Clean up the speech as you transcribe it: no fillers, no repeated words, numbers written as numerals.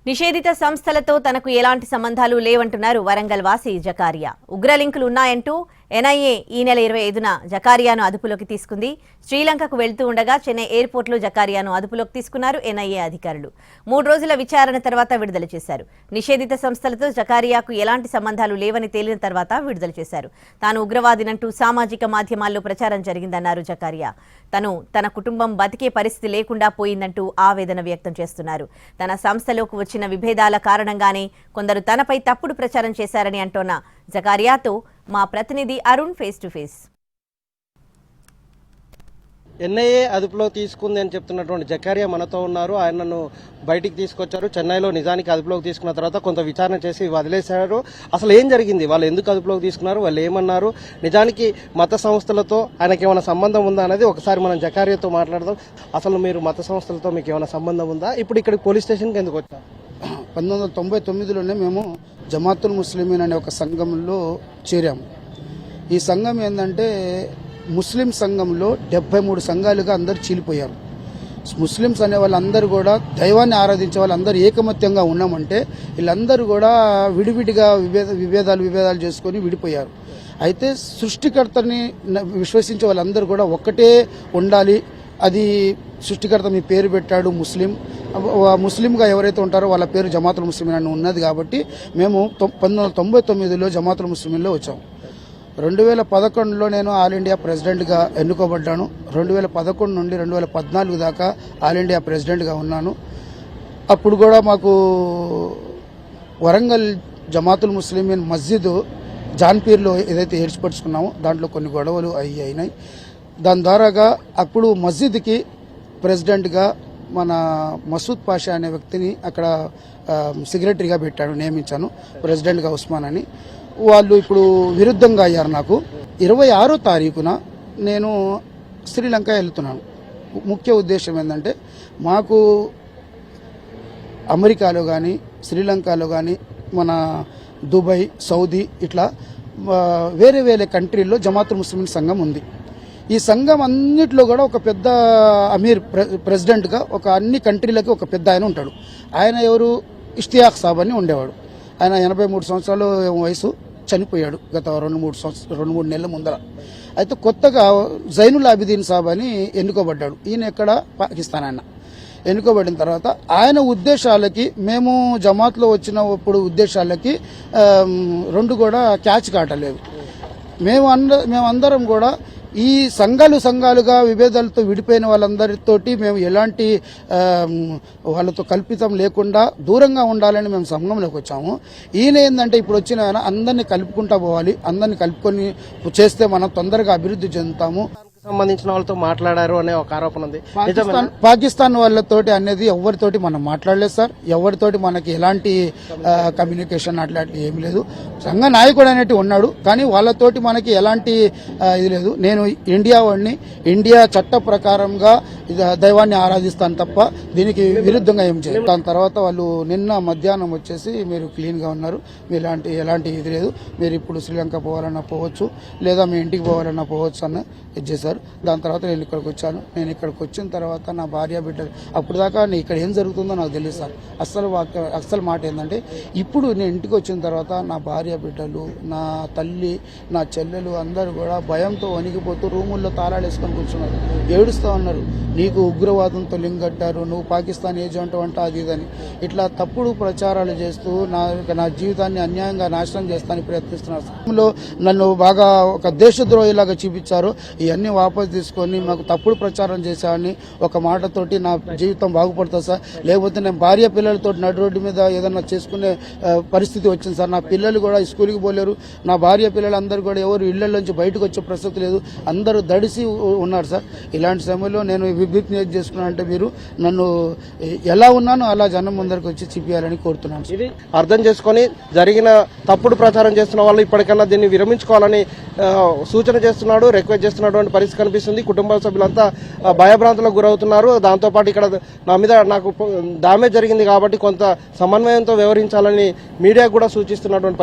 నిషేధిత సంస్థలతో తనకు ఎలాంటి సంబంధాలు లేవంటున్నారు వరంగల్ వాసి జకారియా. ఉగ్ర లింకులు ఉన్నాయంటూ ఎన్ఐఏ ఈ నెల 25న జకారియాను అదుపులోకి తీసుకుంది. శ్రీలంకకు వెళ్తూ ఉండగా చెన్నై ఎయిర్పోర్ట్లో జకారియాను అదుపులోకి తీసుకున్నారు ఎన్ఐఏ అధికారులు. 3 రోజుల విచారణ తర్వాత విడుదల చేశారు. నిషేధిత సంస్థలతో జకారియాకు ఎలాంటి సంబంధాలు లేవని తేలిన తర్వాత విడుదల చేశారు. తాను ఉగ్రవాదినంటూ సామాజిక మాధ్యమాల్లో ప్రచారం జరిగిందన్నారు జకారియా. తన కుటుంబం బతికే పరిస్థితి లేకుండా పోయిందంటూ ఆవేదన వ్యక్తం చేస్తున్నారు. తన సంస్థలోకి వచ్చిన విభేదాల కారణంగానే కొందరు తనపై తప్పుడు ప్రచారం చేశారని అంటోన్న జకారియాతో మా ప్రతినిధి Arun face to face. NIA అదుపులో తీసుకుంది అని చెప్తున్నటువంటి జకారియా మనతో ఉన్నారు. ఆయనను బయటికి తీసుకొచ్చారు. చెన్నైలో నిజానికి అదుపులోకి తీసుకున్న తర్వాత కొంత విచారణ చేసి వదిలేశారు. అసలు ఏం జరిగింది, వాళ్ళు ఎందుకు అదుపులోకి తీసుకున్నారు, వాళ్ళు ఏమన్నారు, నిజానికి మత సంస్థలతో ఆయనకి ఏమైనా సంబంధం ఉందా అనేది ఒకసారి మనం జకారియాతో మాట్లాడదాం. అసలు మీరు మత సంస్థలతో మీకు ఏమైనా సంబంధం ఉందా? ఇప్పుడు ఇక్కడ పోలీస్ స్టేషన్కి ఎందుకు వచ్చారు? 1999లోనే మేము జమాతుల్ ముస్లిమీన్ అనే ఒక సంఘంలో చేరాము. ఈ సంఘం ఏంటంటే ముస్లిం సంఘంలో 73 సంఘాలుగా అందరు చీలిపోయారు. ముస్లిమ్స్ అనే వాళ్ళందరూ కూడా దైవాన్ని ఆరాధించే వాళ్ళందరూ ఏకమత్యంగా ఉన్నామంటే వీళ్ళందరూ కూడా విడివిడిగా విభేదాలు చేసుకొని విడిపోయారు. అయితే సృష్టికర్తని విశ్వసించే వాళ్ళందరూ కూడా ఒక్కటే ఉండాలి. అది సృష్టికర్త మీ పేరు పెట్టాడు ముస్లింగా ఎవరైతే ఉంటారో వాళ్ళ పేరు జమాతుల్ ముస్లిమీన్ అని ఉన్నది. కాబట్టి మేము 1999లో జమాతుల్ ముస్లిమీన్లో వచ్చాము. 2011లో నేను ఆల్ ఇండియా ప్రెసిడెంట్గా ఎన్నుకోబడ్డాను. 2011 నుండి 2014 దాకా ఆల్ ఇండియా ప్రెసిడెంట్గా ఉన్నాను. అప్పుడు కూడా మాకు వరంగల్ జమాతుల్ ముస్లిమీన్ మస్జిద్ జాన్పీర్లో ఏదైతే ఏర్పరచుకున్నామో దాంట్లో కొన్ని గొడవలు అయినాయి. దాని ద్వారాగా అప్పుడు మస్జిద్కి ప్రెసిడెంట్గా మన మసూద్ పాషా అనే వ్యక్తిని అక్కడ సెక్రటరీగా పెట్టాను, నియమించాను ప్రెసిడెంట్గా ఉస్మాన్ అని. వాళ్ళు ఇప్పుడు విరుద్ధంగా అయ్యారు. నాకు 26వ తారీఖున నేను శ్రీలంక వెళ్తున్నాను. ముఖ్య ఉద్దేశం ఏంటంటే మాకు అమెరికాలో కానీ శ్రీలంకలో కానీ మన దుబాయ్ సౌదీ ఇట్లా వేరే కంట్రీల్లో జమాతుల్ ముస్లిమీన్ సంఘం ఉంది. ఈ సంఘం అన్నిట్లో కూడా ఒక పెద్ద అమీర్ ప్రెసిడెంట్గా ఒక అన్ని కంట్రీలకి ఒక పెద్ద ఆయన ఉంటాడు. ఆయన ఎవరు? ఇష్తియాక్ సాబ్ అని ఉండేవాడు. ఆయన 83 సంవత్సరాలు వయసు, చనిపోయాడు గత 2-3 నెలల ముందర. అయితే కొత్తగా జైనుల్ ఆబిదీన్ సాబ్ అని ఎన్నుకోబడ్డాడు. ఈయన ఎక్కడ? పాకిస్తాన్. ఆయన ఎన్నుకోబడిన తర్వాత ఆయన ఉద్దేశాలకి మేము జమాత్లో వచ్చినప్పుడు ఉద్దేశాలకి రెండు కూడా క్యాచ్ కాటలేదు. మేమందరం కూడా ఈ సంఘాలుగా విభేదాలతో విడిపోయిన వాళ్ళందరితోటి మేము ఎలాంటి వాళ్ళతో కల్పితం లేకుండా దూరంగా ఉండాలని మేము సంఘంలోకి వచ్చాము. ఈయన ఏంటంటే ఇప్పుడు వచ్చిన ఆయన అందరినీ కలుపుకుంటా పోవాలి, అందరినీ కలుపుకొని చేస్తే మనం తొందరగా అభివృద్ధి చెందుతాము. సంబంధించిన వాళ్ళతో మాట్లాడారు అనే ఒక ఆరోపణ ఉంది. పాకిస్తాన్ వాళ్ళతోటి అనేది ఎవరితోటి మనం మాట్లాడలేదు సార్. ఎవరితోటి మనకి ఎలాంటి కమ్యూనికేషన్ అట్లాంటి ఏమి లేదు. సంఘ నాయకుడు అనేటి ఉన్నాడు, కానీ వాళ్ళతోటి మనకి ఎలాంటి ఇది లేదు. నేను ఇండియా వాడిని, ఇండియా చట్ట ప్రకారంగా దైవాన్ని ఆరాధిస్తాను తప్ప దీనికి విరుద్ధంగా ఏం చేయదు. దాని తర్వాత వాళ్ళు నిన్న మధ్యాహ్నం వచ్చేసి మీరు క్లీన్గా ఉన్నారు, ఎలాంటి ఇది లేదు, మీరు ఇప్పుడు శ్రీలంక పోవాలన్నా పోవచ్చు, లేదా మీ ఇంటికి పోవాలన్నా పోవచ్చు అన్న ఇది చేశారు. దాని తర్వాత నేను ఇక్కడికి వచ్చాను. నేను ఇక్కడికి వచ్చిన తర్వాత నా భార్య బిడ్డలు అప్పుడు దాకా ఇక్కడ ఏం జరుగుతుందో నాకు తెలియదు సార్. అస్సలు మాట ఏంటంటే ఇప్పుడు నేను ఇంటికి వచ్చిన తర్వాత నా భార్య బిడ్డలు, నా తల్లి, నా చెల్లెలు అందరూ కూడా భయంతో వణికిపోతూ రూముల్లో తాళాలు వేసుకొని కూర్చున్నారు, ఏడుస్తూ ఉన్నారు. నీకు ఉగ్రవాదంతో లింక్ కట్టారు, నువ్వు పాకిస్తాన్ ఏజెంట్ అంట అది ఇదని ఇట్లా తప్పుడు ప్రచారాలు చేస్తూ నా జీవితాన్ని అన్యాయంగా నాశనం చేస్తానికి ప్రయత్నిస్తున్నారు. నన్ను బాగా ఒక దేశద్రోహిలాగా చూపించారు. ఇవన్నీ వాపసు తీసుకొని మాకు తప్పుడు ప్రచారం చేశామని ఒక మాటతోటి నా జీవితం బాగుపడుతుంది సార్. లేకపోతే నేను భార్య పిల్లలతో నడు రోడ్డు మీద ఏదన్నా చేసుకునే పరిస్థితి వచ్చింది సార్. నా పిల్లలు కూడా స్కూల్కి పోలేరు. నా భార్య పిల్లలు అందరూ కూడా ఎవరు ఇళ్లలోంచి బయటకు వచ్చే ప్రసక్తి లేదు, అందరూ దడిసి ఉన్నారు సార్. ఇలాంటి సమయంలో నేను విజ్ఞప్తి చేసుకున్నాను అంటే మీరు నన్ను ఎలా ఉన్నానో అలా జనం ముందరికి వచ్చి చూపించాలని కోరుతున్నాను. ఇది అర్థం చేసుకొని జరిగిన తప్పుడు ప్రచారం చేస్తున్న వాళ్ళు ఇప్పటికన్నా దీన్ని విరమించుకోవాలని సూచన చేస్తున్నాడు, రిక్వెస్ట్ చేస్తున్నటువంటి పరిస్థితి కనిపిస్తుంది. కుటుంబ సభ్యులంతా భయభ్రాంతులకు గురవుతున్నారు. దాంతోపాటు ఇక్కడ నాకు డామేజ్ జరిగింది కాబట్టి కొంత సమన్వయంతో వ్యవహరించాలని మీడియా కూడా సూచిస్తున్నటువంటి